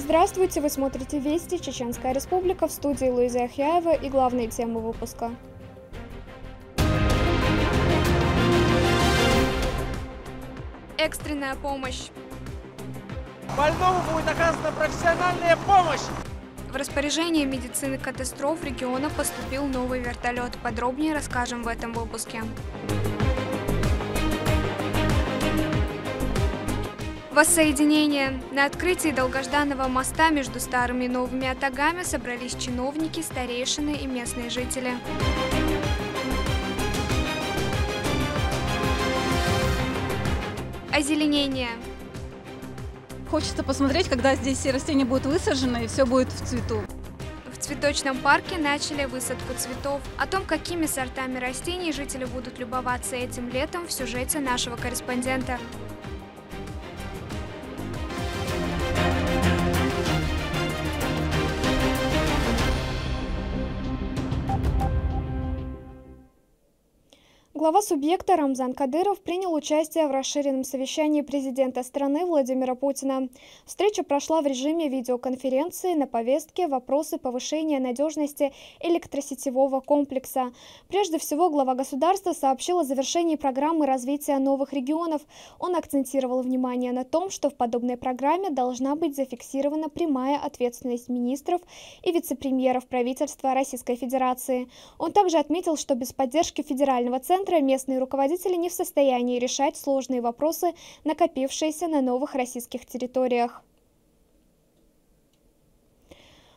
Здравствуйте, вы смотрите «Вести», Чеченская Республика, в студии Луиза Ахяева и главные темы выпуска. Экстренная помощь. Больному будет оказана профессиональная помощь. В распоряжение медицины катастроф региона поступил новый вертолет. Подробнее расскажем в этом выпуске. Воссоединение. На открытии долгожданного моста между старыми и новыми Атагами собрались чиновники, старейшины и местные жители. Озеленение. Хочется посмотреть, когда здесь все растения будут высажены и все будет в цвету. В цветочном парке начали высадку цветов. О том, какими сортами растений жители будут любоваться этим летом, в сюжете нашего корреспондента. Глава субъекта Рамзан Кадыров принял участие в расширенном совещании президента страны Владимира Путина. Встреча прошла в режиме видеоконференции, на повестке вопросы повышения надежности электросетевого комплекса. Прежде всего, глава государства сообщил о завершении программы развития новых регионов. Он акцентировал внимание на том, что в подобной программе должна быть зафиксирована прямая ответственность министров и вице-премьеров правительства Российской Федерации. Он также отметил, что без поддержки федерального центра местные руководители не в состоянии решать сложные вопросы, накопившиеся на новых российских территориях.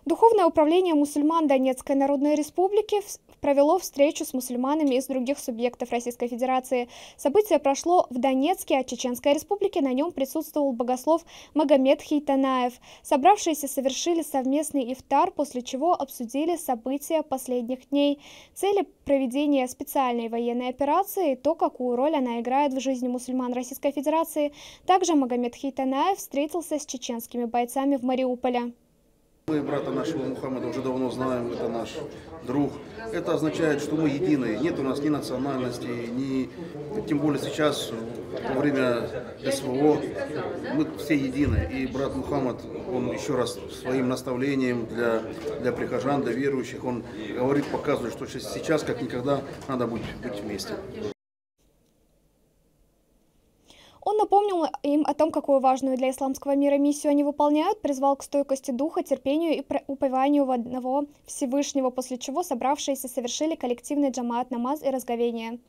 Духовное управление мусульман Донецкой Народной Республики провело встречу с мусульманами из других субъектов Российской Федерации. Событие прошло в Донецке, а Чеченской Республике. На нем присутствовал богослов Магомед Хейтанаев. Собравшиеся совершили совместный ифтар, после чего обсудили события последних дней, цели проведения специальной военной операции и то, какую роль она играет в жизни мусульман Российской Федерации. Также Магомед Хейтанаев встретился с чеченскими бойцами в Мариуполе. Мы брата нашего Мухаммада уже давно знаем, это наш друг. Это означает, что мы едины. Нет у нас ни национальности, ни... Тем более сейчас, во время СВО, мы все едины. И брат Мухаммад, он еще раз своим наставлением для прихожан, для верующих, он говорит, показывает, что сейчас, как никогда, надо быть вместе. Он напомнил им о том, какую важную для исламского мира миссию они выполняют, призвал к стойкости духа, терпению и упованию в одного Всевышнего, после чего собравшиеся совершили коллективный джамаат намаз и разговение.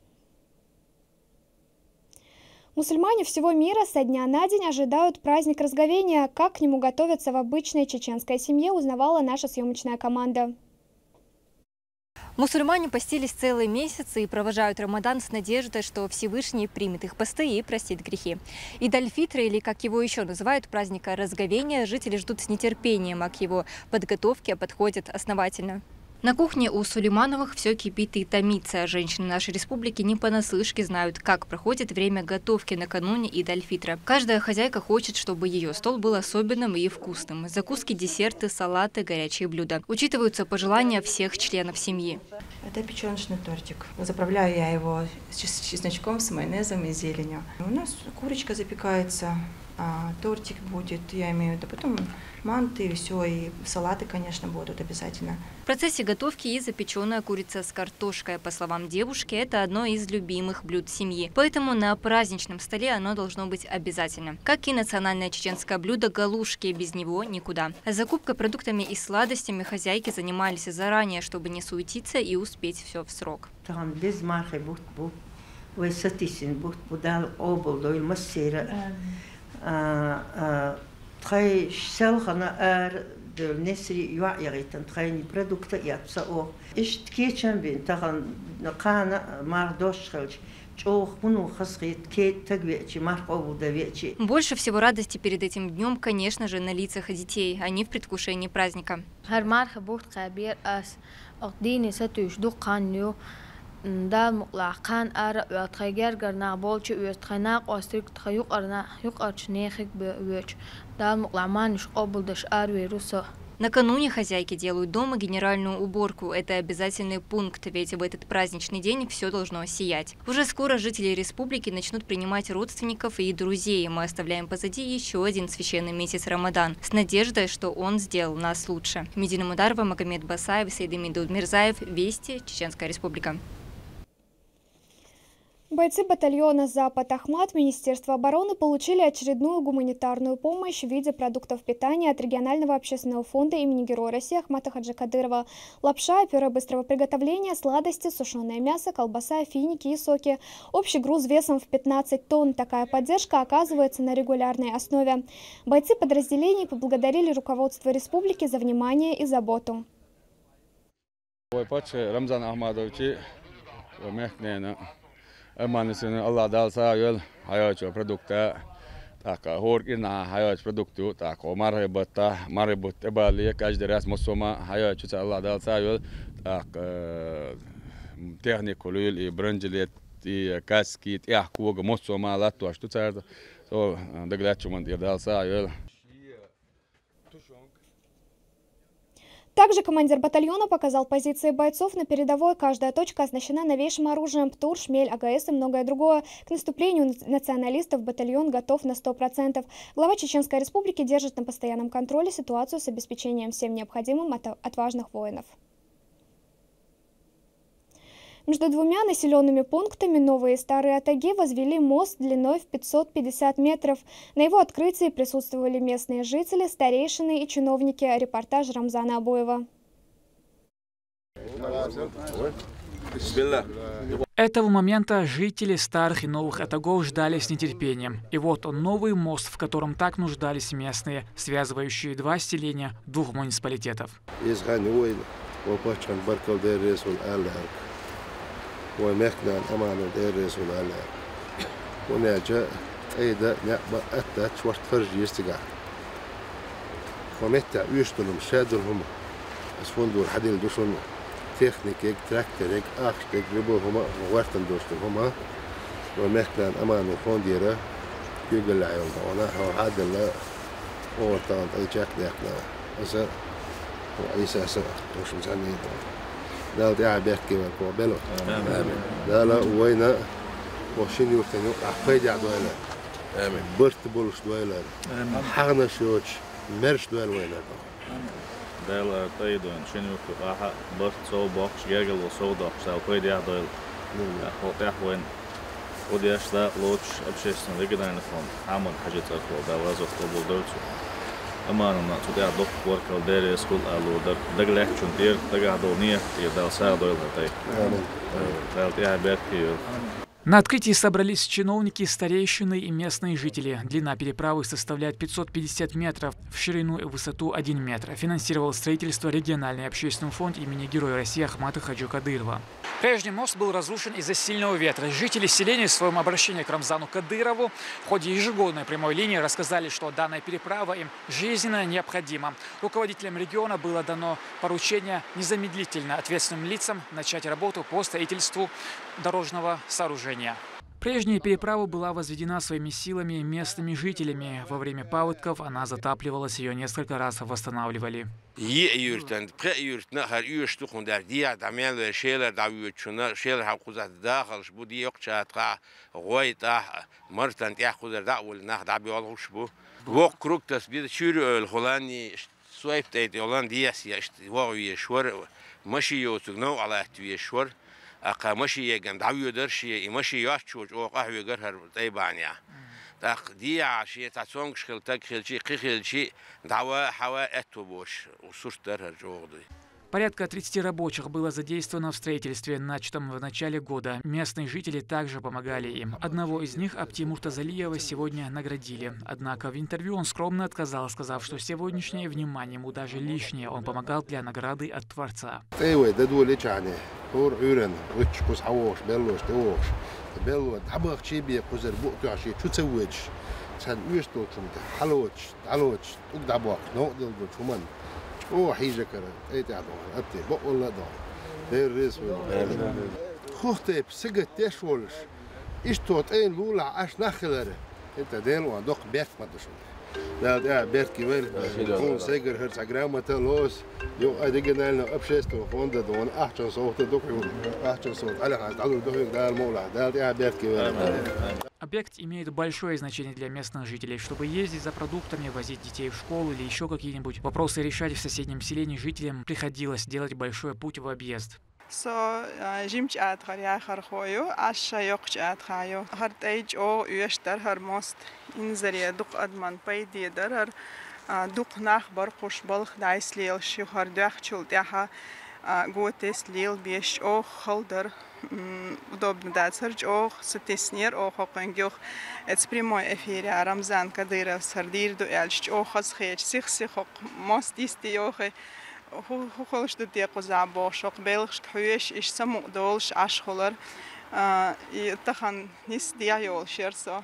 Мусульмане всего мира со дня на день ожидают праздник разговения. Как к нему готовятся в обычной чеченской семье, узнавала наша съемочная команда. Мусульмане постились целые месяцы и провожают Рамадан с надеждой, что Всевышний примет их посты и простит грехи. Ид аль-Фитр, или как его еще называют, праздника разговения, жители ждут с нетерпением, а к его подготовке подходят основательно. На кухне у Сулеймановых все кипит и томится. Женщины нашей республики не понаслышке знают, как проходит время готовки накануне Ид аль-Фитра. Каждая хозяйка хочет, чтобы ее стол был особенным и вкусным. Закуски, десерты, салаты, горячие блюда. Учитываются пожелания всех членов семьи. Это печеночный тортик. Заправляю я его с чесночком, с майонезом и зеленью. У нас курочка запекается, тортик будет, я имею в виду, потом манты и все, и салаты, конечно, будут обязательно. В процессе готовки и запеченная курица с картошкой. По словам девушки, это одно из любимых блюд семьи. Поэтому на праздничном столе оно должно быть обязательно. Как и национальное чеченское блюдо галушки, без него никуда. Закупкой продуктами и сладостями хозяйки занимались заранее, чтобы не суетиться и успеть все в срок. Несри юаягитан тхайни продукта ятсао. Ишт кечен бин тахан накана мардошхалч. Больше всего радости перед этим днем, конечно же, на лицах детей. Они в предвкушении праздника. دال مقلقان آر اتخیگر گرنا بالچ اتخناق آستریک تخیق آرنا یق آرچنیخک به وچ دال مقلمانش قبل دش آر ویروسا. Накануне хозяйки делают дома генеральную уборку. Это обязательный пункт, ведь в этот праздничный день все должно сиять. Уже скоро жители республики начнут принимать родственников и друзей. Мы оставляем позади еще один священный месяц Рамадан с надеждой, что он сделал нас лучше. Медина Мударова, Магомед Басаев, Сейдамин Дудмирзаев. Вести, Чеченская республика. Бойцы батальона «Запад Ахмат» Министерства обороны получили очередную гуманитарную помощь в виде продуктов питания от регионального общественного фонда имени Героя России Ахмата Хаджи Кадырова. Лапша, пюре быстрого приготовления, сладости, сушеное мясо, колбаса, финики и соки. Общий груз весом в 15 тонн. Такая поддержка оказывается на регулярной основе. Бойцы подразделений поблагодарили руководство республики за внимание и заботу. Allah dalsa yol hayatçı produkta taka horkina hayatçı produktu taka maribut ebaliye kajderas musoma hayatçı Allah dalsa yol taka teknikolül brangelet kaskit yahkuga musoma lattu ashtu tsar so daglatchumand dalsa yol. Также командир батальона показал позиции бойцов на передовой. Каждая точка оснащена новейшим оружием ПТУР, шмель, АГС и многое другое. К наступлению националистов батальон готов на 100%. Глава Чеченской республики держит на постоянном контроле ситуацию с обеспечением всем необходимым от отважных воинов. Между двумя населенными пунктами Новые и Старые Атаги возвели мост длиной в 550 метров. На его открытии присутствовали местные жители, старейшины и чиновники. Репортаж Рамзана Абуева. Этого момента жители Старых и Новых Атагов ждали с нетерпением. И вот он, новый мост, в котором так нуждались местные, связывающие два селения двух муниципалитетов. ومكنا أمان الدرس ولا ونجا أيضا نقبل أتت شوارت فرج يستجع ومتى يشتغلوا مشادرهم أسفندور حديل دوشون تكنيك تراكترك أخشتك ربوهما وارتن دوشتهما ومكنا أمان وفنديرة يقول عيون دونا هذا لا أورطان أي جاك داخنا أسا وعيسى أسا دوش مسانين لا داعي بيحكي معكم بلو لا وين وشين يوتني أحفاد عدوينا برت بولش دوينا حقنا شوش مرش دويل وين دالا تايدون شين يوتو راح برت صو بوكس جاجل وصو دوكس أحفاد عدويل أحفاد وين ودي أشلا لوتش أبشيستن رجدان فون عمل حاجة أكو دالا زوج طبول دوتو أماننا تودع دوك وركال ديري سكول ألو دقلك شنتير دقع دونية يدال سادويل هتاي دال تيها بيركي. На открытии собрались чиновники, старейшины и местные жители. Длина переправы составляет 550 метров, в ширину и высоту 1 метр. Финансировал строительство региональный общественный фонд имени Героя России Ахмата Хаджи Кадырова. Прежний мост был разрушен из-за сильного ветра. Жители селения в своем обращении к Рамзану Кадырову в ходе ежегодной прямой линии рассказали, что данная переправа им жизненно необходима. Руководителям региона было дано поручение незамедлительно ответственным лицам начать работу по строительству дорожного сооружения. Прежняя переправа была возведена своими силами местными жителями. Во время паводков она затапливалась, ее несколько раз восстанавливали. أقامشي يجن دعوي درشي يمشي ياشوج أو قهوة جرهر تيبانيا تاق دي عشية تعصونك شخلتك خلشي قخلشي دعوة حوا أتوبوش وصوش درهر جوغدي. Порядка 30 рабочих было задействовано в строительстве, начатом в начале года. Местные жители также помогали им. Одного из них, Апти Муртазалиева, сегодня наградили. Однако в интервью он скромно отказал, сказав, что сегодняшнее внимание ему даже лишнее. Он помогал для награды от Творца. أوه حيجة كره أي تعبان أبتي بق ولا ضع ده الرئيس ولا خوته بسجت تشولش إيش توت أين لولا عش نخلره أنت ديل وعندك بيك ما تشوف Да, Берткивер, он сегер герцограммата лос, ю оригинального общественного фонда, он 800 документов, 800, аля, да, мола, да, Берткивер. Объект имеет большое значение для местных жителей. Чтобы ездить за продуктами, возить детей в школу или еще какие-нибудь вопросы решать в соседнем селении, жителям приходилось делать большой путь в объезд. Удобно дать ох, сатиснер ох, окенгюх. Это прямой эфир, Рамзан Кадыров, Сардир до Эльч, ох, асхеч, сих, мост исти охе. Хохолш до теку забош, ох, белш, хуеш, иш саму долш, ашхолар. И тахан нис диайол шерсо.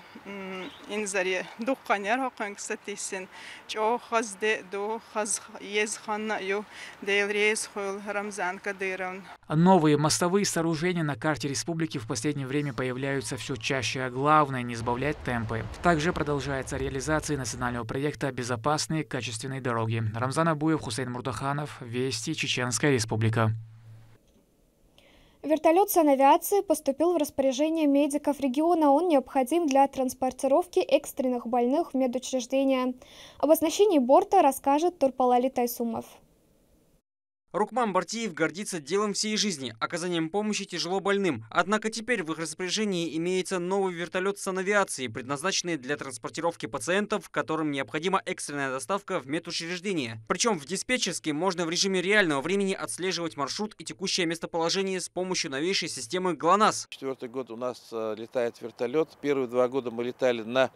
Инзари духанер окенг сатисен. Чо хазде до хаз езханна ю дейл рейс хол Рамзан Кадыров. Новые мостовые сооружения на карте республики в последнее время появляются все чаще, а главное – не сбавлять темпы. Также продолжается реализация национального проекта «Безопасные качественные дороги». Рамзан Абуев, Хусейн Мурдаханов, Вести, Чеченская Республика. Вертолет санавиации поступил в распоряжение медиков региона. Он необходим для транспортировки экстренных больных в медучреждения. Об оснащении борта расскажет Турпалали Тайсумов. Рукман Бартиев гордится делом всей жизни – оказанием помощи тяжело больным. Однако теперь в их распоряжении имеется новый вертолет санавиации, предназначенный для транспортировки пациентов, которым необходима экстренная доставка в медучреждение. Причем в диспетчерской можно в режиме реального времени отслеживать маршрут и текущее местоположение с помощью новейшей системы ГЛОНАСС. 4-й год у нас летает вертолет. Первые 2 года мы летали на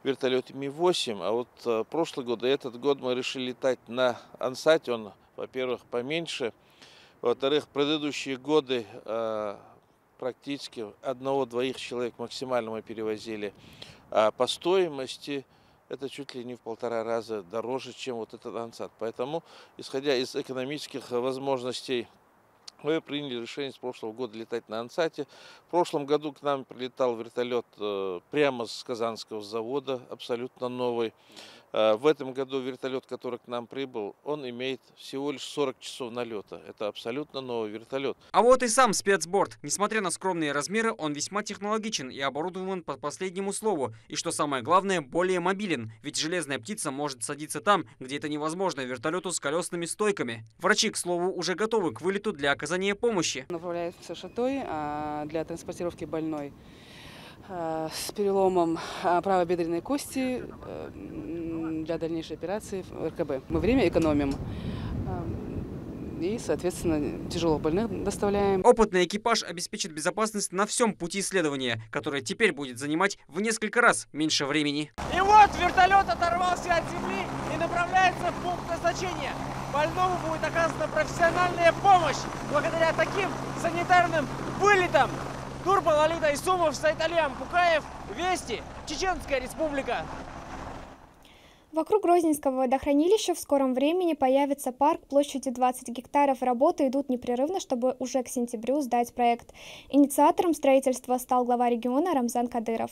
вертолете Ми-8, а вот прошлый год и этот год мы решили летать на Ансате. Он, во-первых, поменьше. Во-вторых, предыдущие годы практически 1-2 человек максимально мы перевозили. А по стоимости это чуть ли не в 1,5 раза дороже, чем вот этот Ансат. Поэтому, исходя из экономических возможностей, мы приняли решение с прошлого года летать на Ансате. В прошлом году к нам прилетал вертолет прямо с Казанского завода, абсолютно новый. В этом году вертолет, который к нам прибыл, он имеет всего лишь 40 часов налета. Это абсолютно новый вертолет. А вот и сам спецборд. Несмотря на скромные размеры, он весьма технологичен и оборудован по последнему слову. И что самое главное, более мобилен. Ведь железная птица может садиться там, где это невозможно вертолету с колесными стойками. Врачи, к слову, уже готовы к вылету для оказания помощи. Направляется шатой для транспортировки больной с переломом правобедренной кости для дальнейшей операции в РКБ. Мы время экономим и, соответственно, тяжело больных доставляем. Опытный экипаж обеспечит безопасность на всем пути исследования, которое теперь будет занимать в несколько раз меньше времени. И вот вертолет оторвался от земли и направляется в пункт назначения. Больному будет оказана профессиональная помощь благодаря таким санитарным вылетам. Турпалали Тайсумов, Сайталиам Пукаев, Вести, Чеченская Республика. Вокруг Грозненского водохранилища в скором времени появится парк площадью 20 гектаров. Работы идут непрерывно, чтобы уже к сентябрю сдать проект. Инициатором строительства стал глава региона Рамзан Кадыров.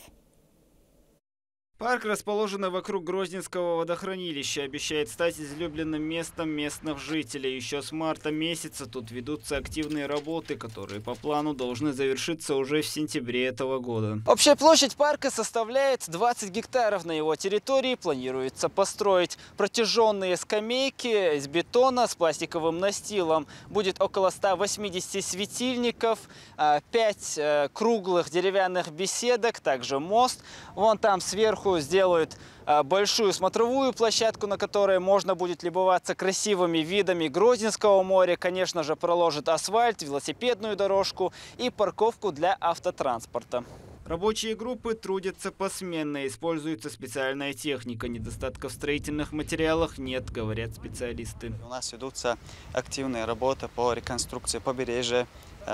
Парк, расположенный вокруг Грозненского водохранилища, обещает стать излюбленным местом местных жителей. Еще с марта месяца тут ведутся активные работы, которые по плану должны завершиться уже в сентябре этого года. Общая площадь парка составляет 20 гектаров. На его территории планируется построить протяженные скамейки из бетона с пластиковым настилом. Будет около 180 светильников, 5 круглых деревянных беседок, также мост. Вон там сверху сделают большую смотровую площадку, на которой можно будет любоваться красивыми видами Грозненского моря. Конечно же, проложат асфальт, велосипедную дорожку и парковку для автотранспорта. Рабочие группы трудятся посменно, используется специальная техника. Недостатков в строительных материалах нет, говорят специалисты. У нас ведутся активные работы по реконструкции побережья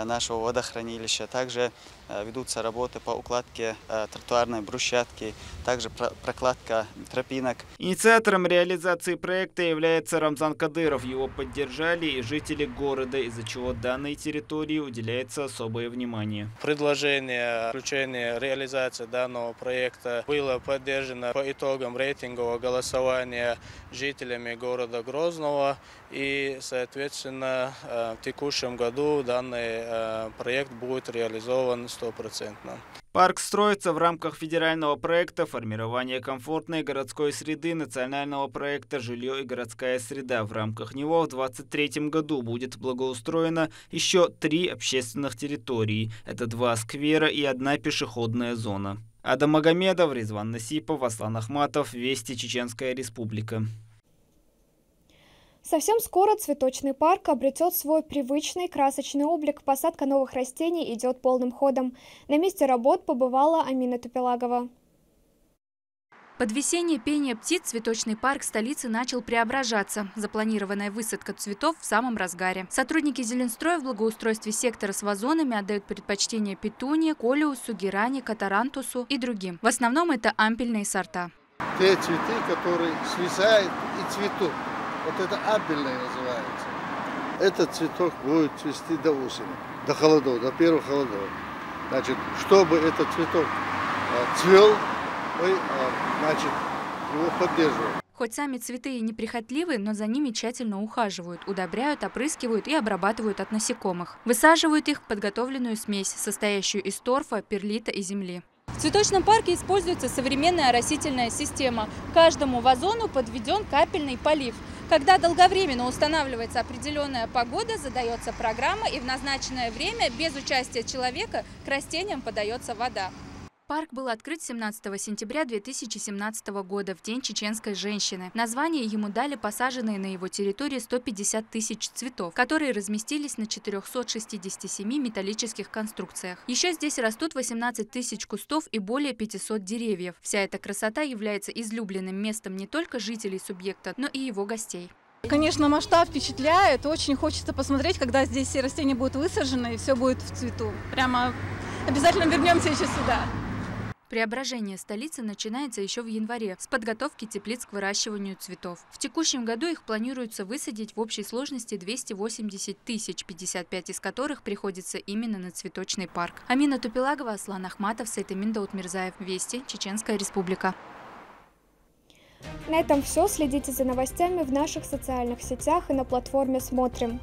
нашего водохранилища. Также ведутся работы по укладке тротуарной брусчатки, также прокладка тропинок. Инициатором реализации проекта является Рамзан Кадыров. Его поддержали и жители города, из-за чего данной территории уделяется особое внимание. Предложение включения реализации данного проекта было поддержано по итогам рейтингового голосования жителями города Грозного. И, соответственно, в текущем году данный проект будет реализован 100%. Парк строится в рамках федерального проекта формирования комфортной городской среды национального проекта «Жилье и городская среда». В рамках него в 2023 году будет благоустроено еще 3 общественных территории. Это 2 сквера и 1 пешеходная зона. Адам Магомедов, Резван Насипов, Аслан Ахматов. Вести, Чеченская Республика. Совсем скоро цветочный парк обретет свой привычный красочный облик. Посадка новых растений идет полным ходом. На месте работ побывала Амина Тупелагова. Под весеннее пение птиц цветочный парк столицы начал преображаться. Запланированная высадка цветов в самом разгаре. Сотрудники Зеленстроя в благоустройстве сектора с вазонами отдают предпочтение петунии, колиусу, герани, катарантусу и другим. В основном это ампельные сорта. Те цветы, которые свисают и цветут. Вот это ампельное называется. Этот цветок будет цвести до осени, до холодов, до первых холодов. Значит, чтобы этот цветок цвел, мы, значит, его поддерживаем. Хоть сами цветы и неприхотливы, но за ними тщательно ухаживают, удобряют, опрыскивают и обрабатывают от насекомых. Высаживают их в подготовленную смесь, состоящую из торфа, перлита и земли. В цветочном парке используется современная оросительная система. К каждому вазону подведен капельный полив. Когда долговременно устанавливается определенная погода, задается программа, и в назначенное время без участия человека к растениям подается вода. Парк был открыт 17 сентября 2017 года, в День чеченской женщины. Название ему дали посаженные на его территории 150 тысяч цветов, которые разместились на 467 металлических конструкциях. Еще здесь растут 18 тысяч кустов и более 500 деревьев. Вся эта красота является излюбленным местом не только жителей субъекта, но и его гостей. Конечно, масштаб впечатляет. Очень хочется посмотреть, когда здесь все растения будут высажены и все будет в цвету. Прямо обязательно вернемся еще сюда. Преображение столицы начинается еще в январе с подготовки теплиц к выращиванию цветов. В текущем году их планируется высадить в общей сложности 280 тысяч, 55 из которых приходится именно на цветочный парк. Амина Тупелагова, Аслан Ахматов, Сайтамин Даутмирзаев. Вести, Чеченская Республика. На этом все. Следите за новостями в наших социальных сетях и на платформе «Смотрим».